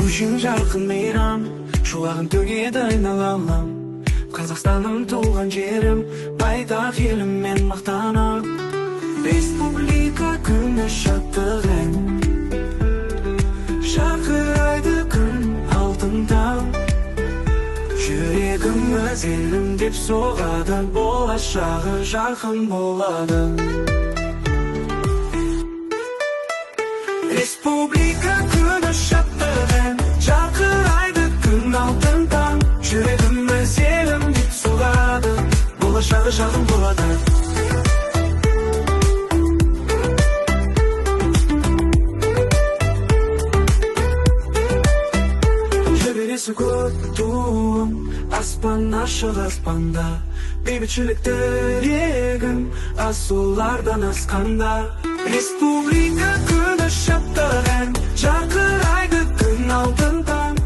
үшін жарқын мейрам, шуағын төгеді айналам. Қазақстаным туған жерім, байтақ еліммен мақтанам. Республика күні шаттық ән, шақырайды күн алтын таң. Жүрегіміз елім деп соғады, болашағы жарқын болады. Республика күні шаттық ән, шақырайды күн алтын таң. Жүрегіміз елім деп соғады, болашағы жарқын болады. Жібересі көп туым, аспан ашық аспанда. Бейбітшілік тілегім, асулардан асқанда. Республика күні шаттық ән, жарқырайды күн алтын таң.